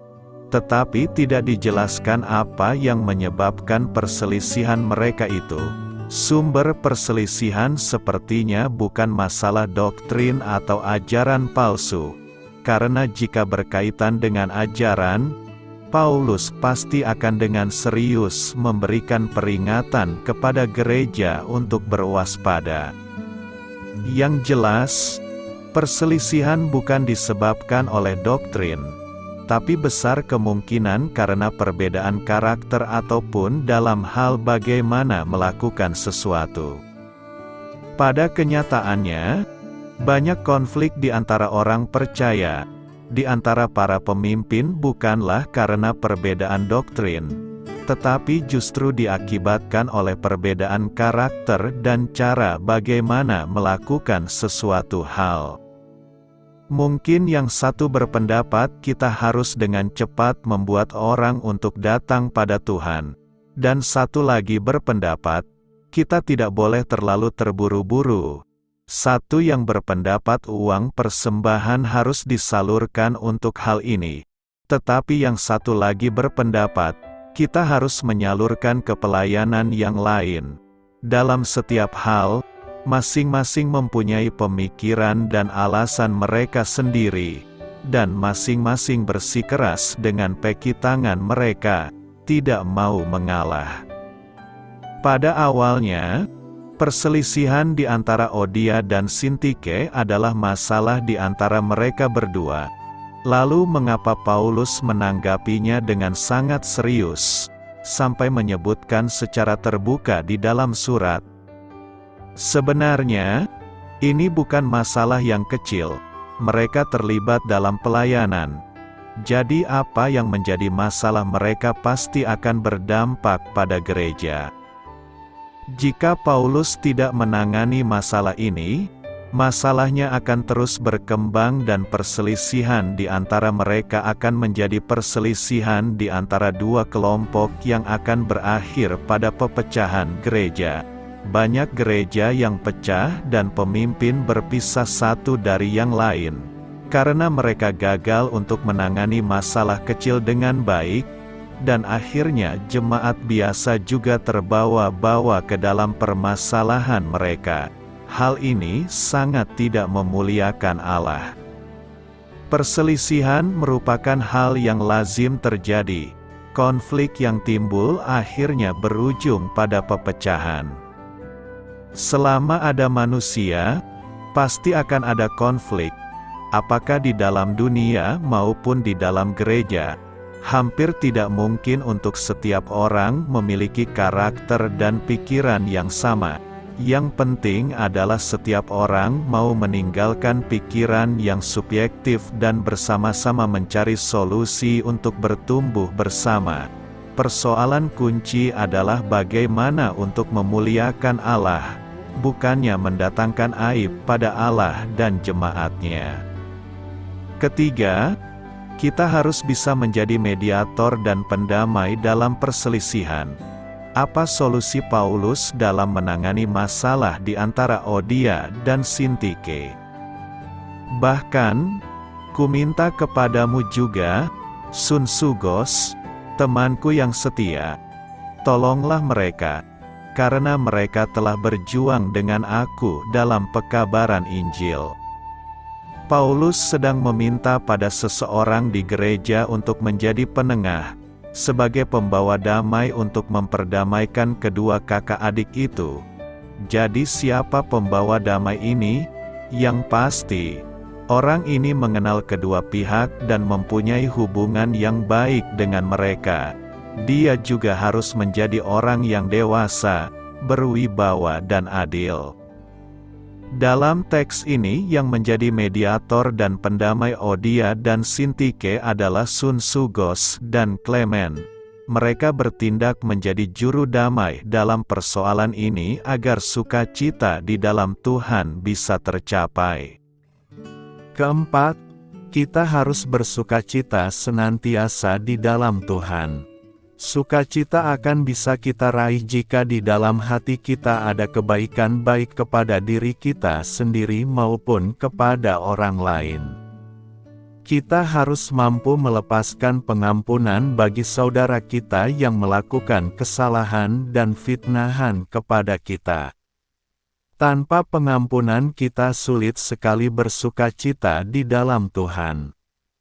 Tetapi tidak dijelaskan apa yang menyebabkan perselisihan mereka itu. Sumber perselisihan sepertinya bukan masalah doktrin atau ajaran palsu, karena jika berkaitan dengan ajaran, Paulus pasti akan dengan serius memberikan peringatan kepada gereja untuk berwaspada. Yang jelas, perselisihan bukan disebabkan oleh doktrin, tapi besar kemungkinan karena perbedaan karakter ataupun dalam hal bagaimana melakukan sesuatu. Pada kenyataannya, banyak konflik di antara orang percaya, di antara para pemimpin bukanlah karena perbedaan doktrin, tetapi justru diakibatkan oleh perbedaan karakter dan cara bagaimana melakukan sesuatu hal. Mungkin yang satu berpendapat kita harus dengan cepat membuat orang untuk datang pada Tuhan, dan satu lagi berpendapat, kita tidak boleh terlalu terburu-buru. Satu yang berpendapat uang persembahan harus disalurkan untuk hal ini, tetapi yang satu lagi berpendapat, kita harus menyalurkan ke pelayanan yang lain. Dalam setiap hal, masing-masing mempunyai pemikiran dan alasan mereka sendiri, dan masing-masing bersikeras dengan peki tangan mereka, tidak mau mengalah. Pada awalnya, perselisihan di antara Odia dan Sintike adalah masalah di antara mereka berdua. Lalu mengapa Paulus menanggapinya dengan sangat serius, sampai menyebutkan secara terbuka di dalam surat? Sebenarnya, ini bukan masalah yang kecil. Mereka terlibat dalam pelayanan. Jadi apa yang menjadi masalah mereka pasti akan berdampak pada gereja. Jika Paulus tidak menangani masalah ini, masalahnya akan terus berkembang dan perselisihan di antara mereka akan menjadi perselisihan di antara dua kelompok yang akan berakhir pada pepecahan gereja. Banyak gereja yang pecah dan pemimpin berpisah satu dari yang lain, karena mereka gagal untuk menangani masalah kecil dengan baik, dan akhirnya jemaat biasa juga terbawa-bawa ke dalam permasalahan mereka. Hal ini sangat tidak memuliakan Allah. Perselisihan merupakan hal yang lazim terjadi. Konflik yang timbul akhirnya berujung pada pepecahan. Selama ada manusia, pasti akan ada konflik, apakah di dalam dunia maupun di dalam gereja. Hampir tidak mungkin untuk setiap orang memiliki karakter dan pikiran yang sama. Yang penting adalah setiap orang mau meninggalkan pikiran yang subjektif dan bersama-sama mencari solusi untuk bertumbuh bersama. Persoalan kunci adalah bagaimana untuk memuliakan Allah, bukannya mendatangkan aib pada Allah dan jemaatnya. Ketiga, kita harus bisa menjadi mediator dan pendamai dalam perselisihan. Apa solusi Paulus dalam menangani masalah di antara Odia dan Sintike? Bahkan, kuminta kepadamu juga, Sunsugos, temanku yang setia, tolonglah mereka, karena mereka telah berjuang dengan aku dalam pekabaran Injil. Paulus sedang meminta pada seseorang di gereja untuk menjadi penengah, sebagai pembawa damai untuk memperdamaikan kedua kakak adik itu. Jadi siapa pembawa damai ini? Yang pasti, orang ini mengenal kedua pihak dan mempunyai hubungan yang baik dengan mereka. Dia juga harus menjadi orang yang dewasa, berwibawa dan adil. Dalam teks ini yang menjadi mediator dan pendamai Odia dan Sintike adalah Sunsugos dan Klemen. Mereka bertindak menjadi juru damai dalam persoalan ini agar sukacita di dalam Tuhan bisa tercapai. Keempat, kita harus bersukacita senantiasa di dalam Tuhan. Sukacita akan bisa kita raih jika di dalam hati kita ada kebaikan baik kepada diri kita sendiri maupun kepada orang lain. Kita harus mampu melepaskan pengampunan bagi saudara kita yang melakukan kesalahan dan fitnahan kepada kita. Tanpa pengampunan kita sulit sekali bersukacita di dalam Tuhan.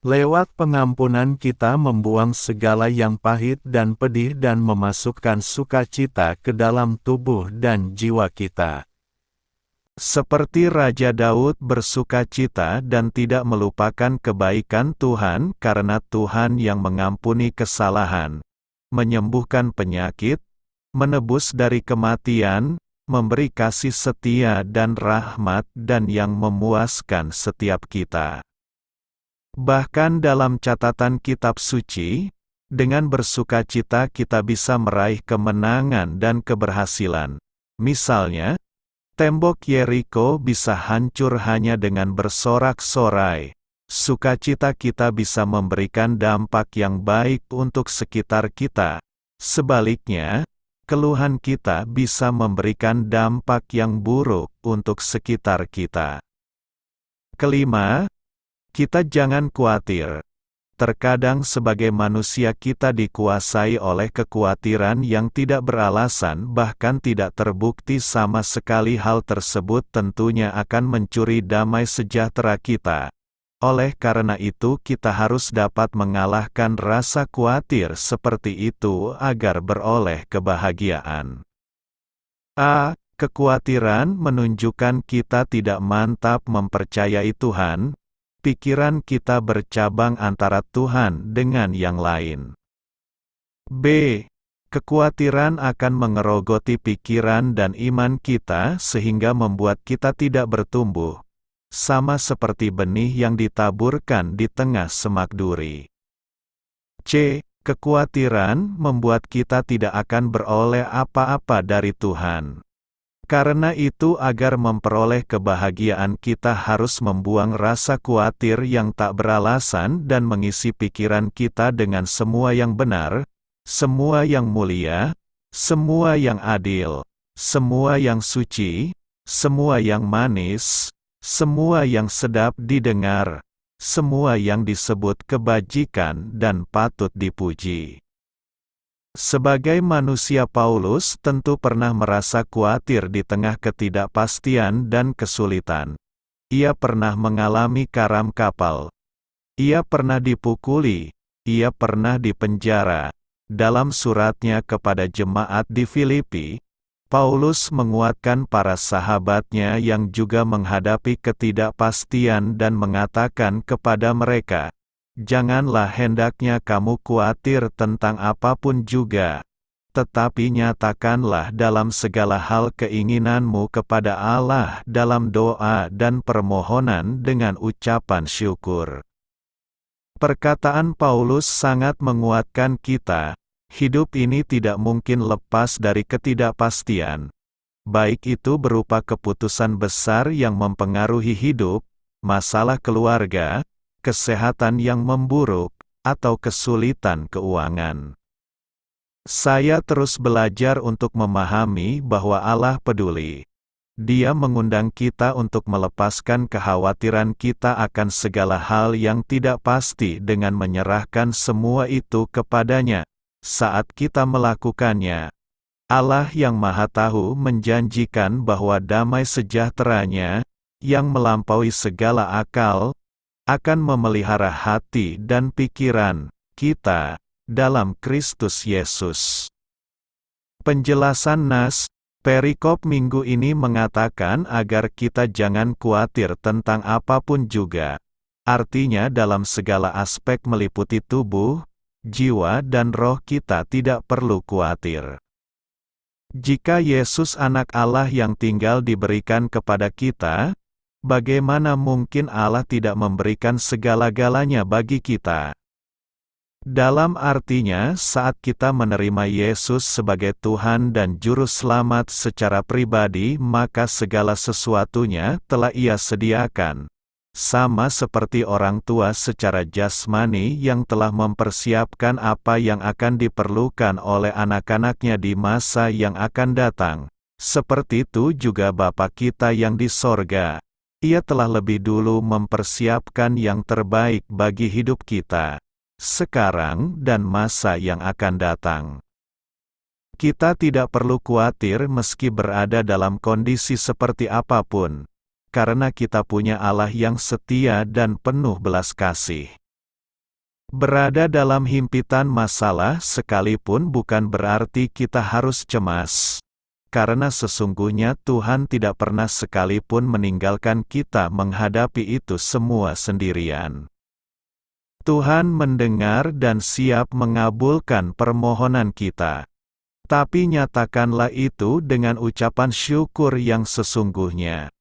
Lewat pengampunan kita membuang segala yang pahit dan pedih dan memasukkan sukacita ke dalam tubuh dan jiwa kita. Seperti Raja Daud bersukacita dan tidak melupakan kebaikan Tuhan karena Tuhan yang mengampuni kesalahan, menyembuhkan penyakit, menebus dari kematian, memberi kasih setia dan rahmat dan yang memuaskan setiap kita. Bahkan dalam catatan kitab suci, dengan bersukacita kita bisa meraih kemenangan dan keberhasilan. Misalnya, tembok Yeriko bisa hancur hanya dengan bersorak-sorai. Sukacita kita bisa memberikan dampak yang baik untuk sekitar kita. Sebaliknya, keluhan kita bisa memberikan dampak yang buruk untuk sekitar kita. Kelima, kita jangan khawatir. Terkadang sebagai manusia kita dikuasai oleh kekhawatiran yang tidak beralasan bahkan tidak terbukti sama sekali. Hal tersebut tentunya akan mencuri damai sejahtera kita. Oleh karena itu kita harus dapat mengalahkan rasa khawatir seperti itu agar beroleh kebahagiaan. Kekhawatiran menunjukkan kita tidak mantap mempercayai Tuhan. Pikiran kita bercabang antara Tuhan dengan yang lain. Kekhawatiran akan mengerogoti pikiran dan iman kita sehingga membuat kita tidak bertumbuh, sama seperti benih yang ditaburkan di tengah semak duri. Kekhawatiran membuat kita tidak akan beroleh apa-apa dari Tuhan. Karena itu agar memperoleh kebahagiaan kita harus membuang rasa khawatir yang tak beralasan dan mengisi pikiran kita dengan semua yang benar, semua yang mulia, semua yang adil, semua yang suci, semua yang manis, semua yang sedap didengar, semua yang disebut kebajikan dan patut dipuji. Sebagai manusia Paulus tentu pernah merasa khawatir di tengah ketidakpastian dan kesulitan. Ia pernah mengalami karam kapal. Ia pernah dipukuli. Ia pernah dipenjara. Dalam suratnya kepada jemaat di Filipi, Paulus menguatkan para sahabatnya yang juga menghadapi ketidakpastian dan mengatakan kepada mereka, "Janganlah hendaknya kamu khawatir tentang apapun juga, tetapi nyatakanlah dalam segala hal keinginanmu kepada Allah dalam doa dan permohonan dengan ucapan syukur." Perkataan Paulus sangat menguatkan kita. Hidup ini tidak mungkin lepas dari ketidakpastian. Baik itu berupa keputusan besar yang mempengaruhi hidup, masalah keluarga, kesehatan yang memburuk, atau kesulitan keuangan. Saya terus belajar untuk memahami bahwa Allah peduli. Dia mengundang kita untuk melepaskan kekhawatiran kita akan segala hal yang tidak pasti dengan menyerahkan semua itu kepadanya. Saat kita melakukannya, Allah yang Maha Tahu menjanjikan bahwa damai sejahtera-Nya, yang melampaui segala akal, akan memelihara hati dan pikiran kita dalam Kristus Yesus. Penjelasan nas perikop minggu ini mengatakan agar kita jangan khawatir tentang apapun juga. Artinya dalam segala aspek meliputi tubuh, jiwa dan roh kita tidak perlu khawatir. Jika Yesus Anak Allah yang tinggal diberikan kepada kita, bagaimana mungkin Allah tidak memberikan segala-galanya bagi kita? Dalam artinya saat kita menerima Yesus sebagai Tuhan dan Juru Selamat secara pribadi maka segala sesuatunya telah Ia sediakan. Sama seperti orang tua secara jasmani yang telah mempersiapkan apa yang akan diperlukan oleh anak-anaknya di masa yang akan datang. Seperti itu juga Bapa kita yang di sorga. Ia telah lebih dulu mempersiapkan yang terbaik bagi hidup kita sekarang dan masa yang akan datang. Kita tidak perlu khawatir meski berada dalam kondisi seperti apapun, karena kita punya Allah yang setia dan penuh belas kasih. Berada dalam himpitan masalah sekalipun bukan berarti kita harus cemas, karena sesungguhnya Tuhan tidak pernah sekalipun meninggalkan kita menghadapi itu semua sendirian. Tuhan mendengar dan siap mengabulkan permohonan kita. Tapi nyatakanlah itu dengan ucapan syukur yang sesungguhnya.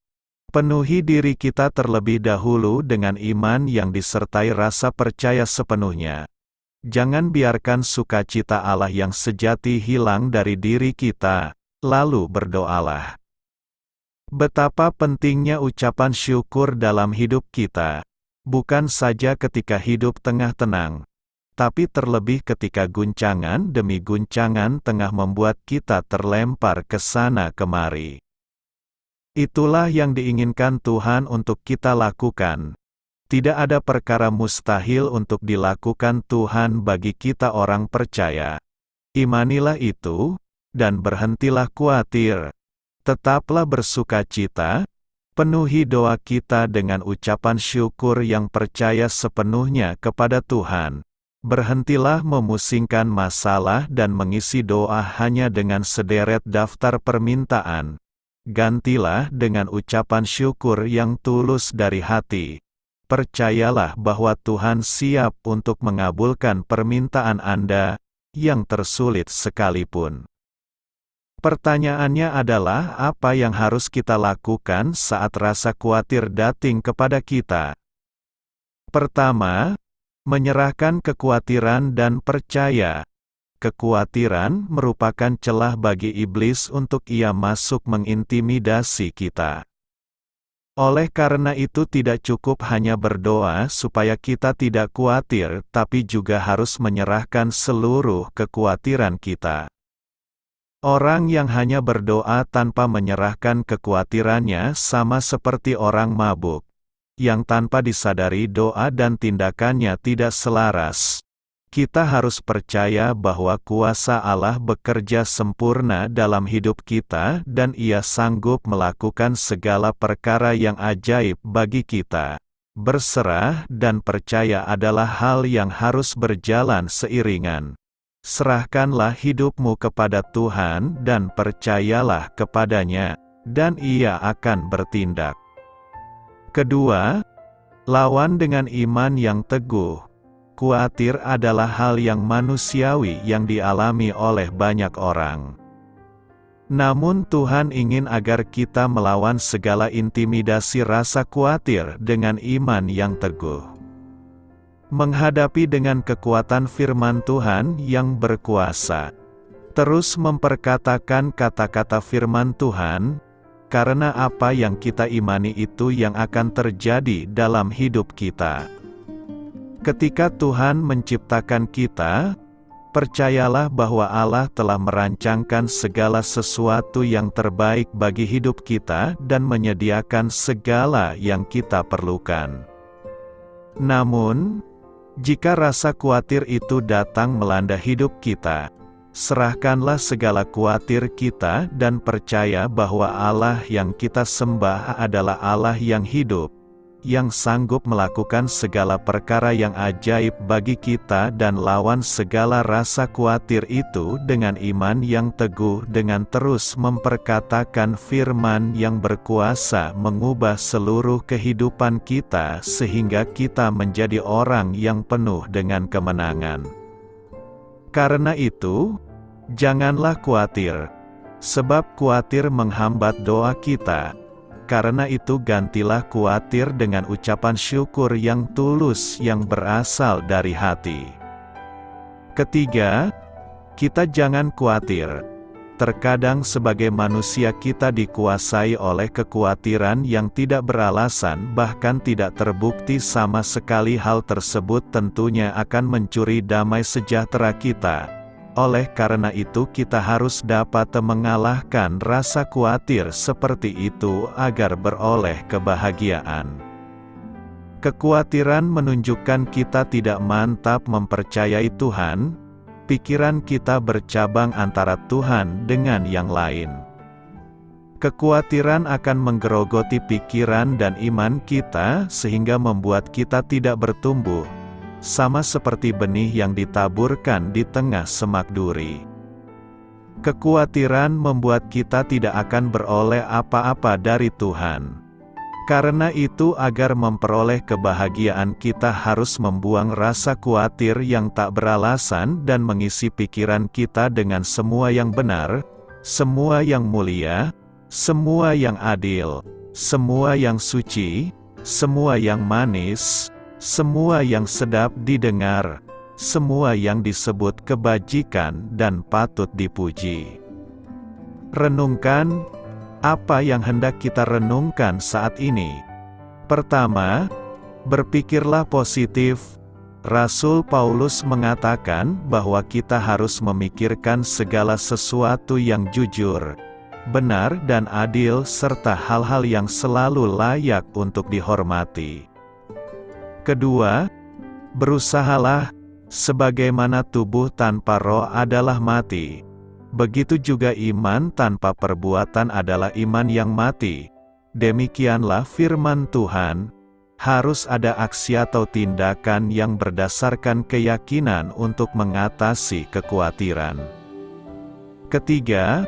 Penuhi diri kita terlebih dahulu dengan iman yang disertai rasa percaya sepenuhnya. Jangan biarkan sukacita Allah yang sejati hilang dari diri kita, lalu berdoalah. Betapa pentingnya ucapan syukur dalam hidup kita. Bukan saja ketika hidup tengah tenang, tapi terlebih ketika guncangan demi guncangan tengah membuat kita terlempar ke sana kemari. Itulah yang diinginkan Tuhan untuk kita lakukan. Tidak ada perkara mustahil untuk dilakukan Tuhan bagi kita orang percaya. Imanilah itu, dan berhentilah khawatir. Tetaplah bersukacita. Penuhi doa kita dengan ucapan syukur yang percaya sepenuhnya kepada Tuhan. Berhentilah memusingkan masalah dan mengisi doa hanya dengan sederet daftar permintaan. Gantilah dengan ucapan syukur yang tulus dari hati. Percayalah bahwa Tuhan siap untuk mengabulkan permintaan Anda, yang tersulit sekalipun. Pertanyaannya adalah apa yang harus kita lakukan saat rasa khawatir datang kepada kita? Pertama, menyerahkan kekhawatiran dan percaya. Kekhawatiran merupakan celah bagi iblis untuk ia masuk mengintimidasi kita. Oleh karena itu tidak cukup hanya berdoa supaya kita tidak khawatir, tapi juga harus menyerahkan seluruh kekhawatiran kita. Orang yang hanya berdoa tanpa menyerahkan kekhawatirannya sama seperti orang mabuk, yang tanpa disadari doa dan tindakannya tidak selaras. Kita harus percaya bahwa kuasa Allah bekerja sempurna dalam hidup kita dan Ia sanggup melakukan segala perkara yang ajaib bagi kita. Berserah dan percaya adalah hal yang harus berjalan seiringan. Serahkanlah hidupmu kepada Tuhan dan percayalah kepadanya, dan Ia akan bertindak. Kedua, lawan dengan iman yang teguh. Khawatir adalah hal yang manusiawi yang dialami oleh banyak orang. Namun Tuhan ingin agar kita melawan segala intimidasi rasa khawatir dengan iman yang teguh. Menghadapi dengan kekuatan firman Tuhan yang berkuasa. Terus memperkatakan kata-kata firman Tuhan, karena apa yang kita imani itu yang akan terjadi dalam hidup kita. Ketika Tuhan menciptakan kita, Percayalah bahwa Allah telah merancangkan segala sesuatu yang terbaik bagi hidup kita dan menyediakan segala yang kita perlukan. Namun, jika rasa khawatir itu datang melanda hidup kita, serahkanlah segala khawatir kita dan percaya bahwa Allah yang kita sembah adalah Allah yang hidup, yang sanggup melakukan segala perkara yang ajaib bagi kita dan lawan segala rasa khawatir itu dengan iman yang teguh dengan terus memperkatakan firman yang berkuasa mengubah seluruh kehidupan kita sehingga kita menjadi orang yang penuh dengan kemenangan. Karena itu, janganlah khawatir, sebab khawatir menghambat doa kita. Karena itu gantilah khawatir dengan ucapan syukur yang tulus yang berasal dari hati. Ketiga, kita jangan khawatir. Terkadang sebagai manusia kita dikuasai oleh kekhawatiran yang tidak beralasan bahkan tidak terbukti sama sekali. Hal tersebut tentunya akan mencuri damai sejahtera kita. Oleh karena itu kita harus dapat mengalahkan rasa khawatir seperti itu agar beroleh kebahagiaan. Kekhawatiran menunjukkan kita tidak mantap mempercayai Tuhan, pikiran kita bercabang antara Tuhan dengan yang lain. Kekhawatiran akan menggerogoti pikiran dan iman kita sehingga membuat kita tidak bertumbuh, sama seperti benih yang ditaburkan di tengah semak duri. Kekhawatiran membuat kita tidak akan beroleh apa-apa dari Tuhan. Karena itu agar memperoleh kebahagiaan kita harus membuang rasa khawatir yang tak beralasan dan mengisi pikiran kita dengan semua yang benar, semua yang mulia, semua yang adil, semua yang suci, semua yang manis, semua yang sedap didengar, semua yang disebut kebajikan dan patut dipuji. Renungkan, apa yang hendak kita renungkan saat ini? Pertama, berpikirlah positif. Rasul Paulus mengatakan bahwa kita harus memikirkan segala sesuatu yang jujur, benar dan adil serta hal-hal yang selalu layak untuk dihormati. Kedua, berusahalah, sebagaimana tubuh tanpa roh adalah mati, begitu juga iman tanpa perbuatan adalah iman yang mati. Demikianlah firman Tuhan, harus ada aksi atau tindakan yang berdasarkan keyakinan untuk mengatasi kekhawatiran. Ketiga,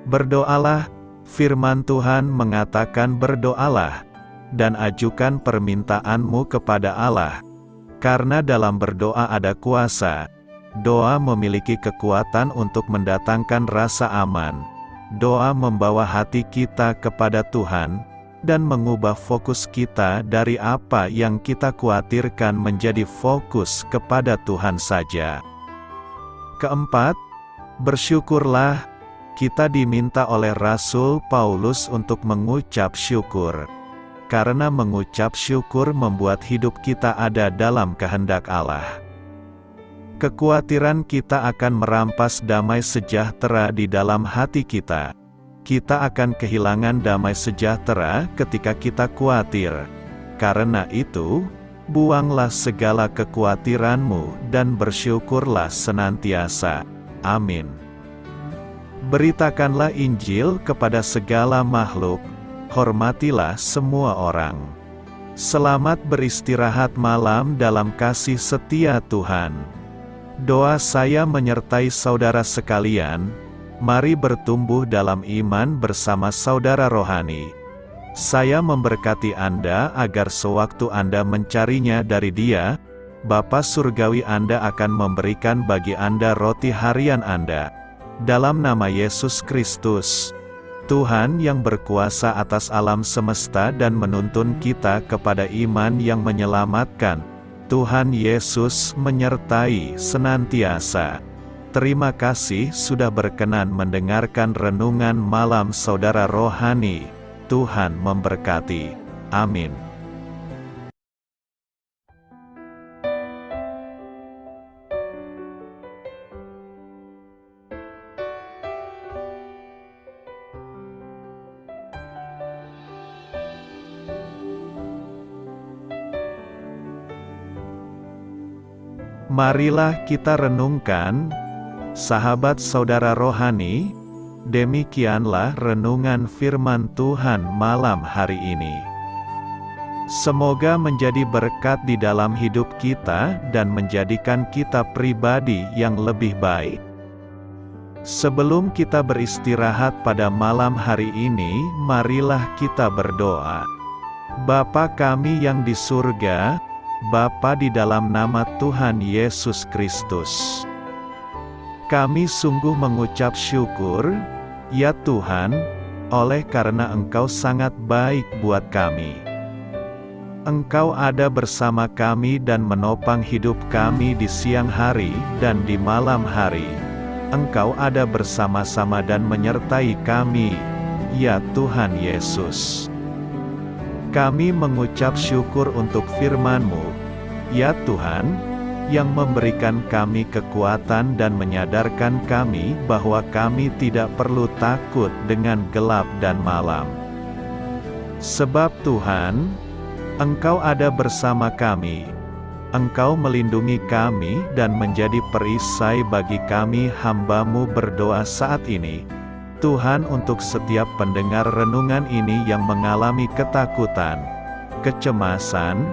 berdoalah, firman Tuhan mengatakan berdoalah, dan ajukan permintaanmu kepada Allah. Karena dalam berdoa ada kuasa. Doa memiliki kekuatan untuk mendatangkan rasa aman. Doa membawa hati kita kepada Tuhan, dan mengubah fokus kita dari apa yang kita khawatirkan menjadi fokus kepada Tuhan saja. Keempat, bersyukurlah. Kita diminta oleh Rasul Paulus untuk mengucap syukur. Karena mengucap syukur membuat hidup kita ada dalam kehendak Allah. Kekhawatiran kita akan merampas damai sejahtera di dalam hati kita. Kita akan kehilangan damai sejahtera ketika kita khawatir. Karena itu, buanglah segala kekhawatiranmu dan bersyukurlah senantiasa. Amin. Beritakanlah Injil kepada segala makhluk. Hormatilah semua orang. Selamat beristirahat malam dalam kasih setia Tuhan. Doa saya menyertai saudara sekalian. Mari bertumbuh dalam iman bersama saudara rohani. Saya memberkati Anda agar sewaktu Anda mencarinya dari Dia, Bapa Surgawi Anda akan memberikan bagi Anda roti harian Anda. Dalam nama Yesus Kristus, Tuhan yang berkuasa atas alam semesta dan menuntun kita kepada iman yang menyelamatkan, Tuhan Yesus menyertai senantiasa. Terima kasih sudah berkenan mendengarkan renungan malam saudara rohani. Tuhan memberkati. Amin. Marilah kita renungkan, sahabat saudara rohani, demikianlah renungan firman Tuhan malam hari ini. Semoga menjadi berkat di dalam hidup kita dan menjadikan kita pribadi yang lebih baik. Sebelum kita beristirahat pada malam hari ini, marilah kita berdoa. Bapa kami yang di surga, Bapa di dalam nama Tuhan Yesus Kristus, kami sungguh mengucap syukur, ya Tuhan, oleh karena Engkau sangat baik buat kami. Engkau ada bersama kami dan menopang hidup kami di siang hari dan di malam hari. Engkau ada bersama-sama dan menyertai kami, ya Tuhan Yesus. Kami mengucap syukur untuk firman-Mu, ya Tuhan, yang memberikan kami kekuatan dan menyadarkan kami bahwa kami tidak perlu takut dengan gelap dan malam. Sebab Tuhan, Engkau ada bersama kami. Engkau melindungi kami dan menjadi perisai bagi kami hamba-Mu berdoa saat ini. Tuhan, untuk setiap pendengar renungan ini yang mengalami ketakutan, kecemasan,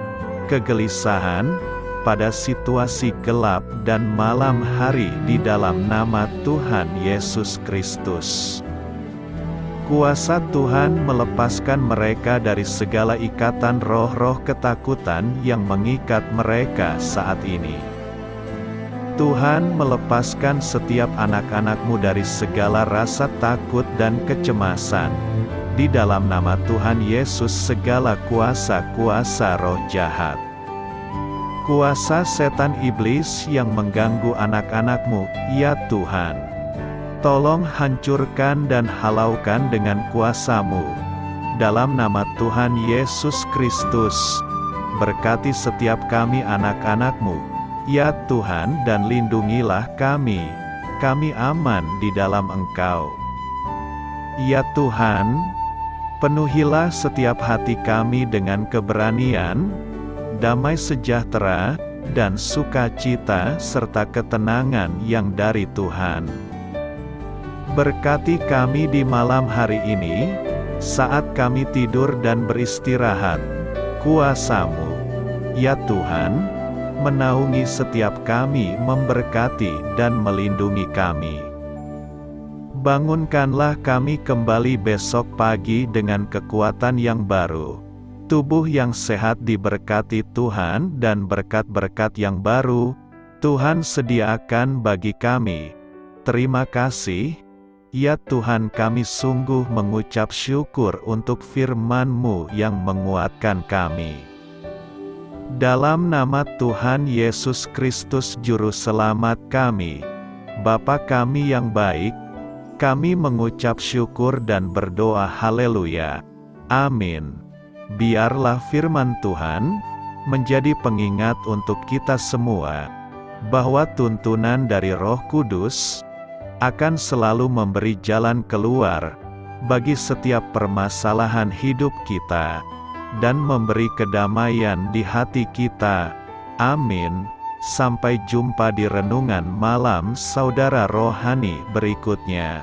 kegelisahan, pada situasi gelap dan malam hari di dalam nama Tuhan Yesus Kristus. Kuasa Tuhan melepaskan mereka dari segala ikatan roh-roh ketakutan yang mengikat mereka saat ini. Tuhan melepaskan setiap anak-anak-Mu dari segala rasa takut dan kecemasan. Di dalam nama Tuhan Yesus segala kuasa-kuasa roh jahat, kuasa setan iblis yang mengganggu anak-anak-Mu, ya Tuhan, tolong hancurkan dan halaukan dengan kuasa-Mu. Dalam nama Tuhan Yesus Kristus, berkati setiap kami anak-anak-Mu, ya Tuhan, dan lindungilah kami aman di dalam Engkau. Ya Tuhan, penuhilah setiap hati kami dengan keberanian, damai sejahtera, dan sukacita serta ketenangan yang dari Tuhan. Berkati kami di malam hari ini, saat kami tidur dan beristirahat. Kuasa-Mu, ya Tuhan, menaungi setiap kami, memberkati dan melindungi kami. Bangunkanlah kami kembali besok pagi dengan kekuatan yang baru. Tubuh yang sehat diberkati Tuhan dan berkat-berkat yang baru Tuhan sediakan bagi kami. Terima kasih, ya Tuhan, kami sungguh mengucap syukur untuk firman-Mu yang menguatkan kami. Dalam nama Tuhan Yesus Kristus Juru Selamat kami, Bapa kami yang baik, kami mengucap syukur dan berdoa haleluya. Amin. Biarlah firman Tuhan menjadi pengingat untuk kita semua, bahwa tuntunan dari Roh Kudus akan selalu memberi jalan keluar bagi setiap permasalahan hidup kita, dan memberi kedamaian di hati kita. Amin. Sampai jumpa di renungan malam saudara rohani berikutnya.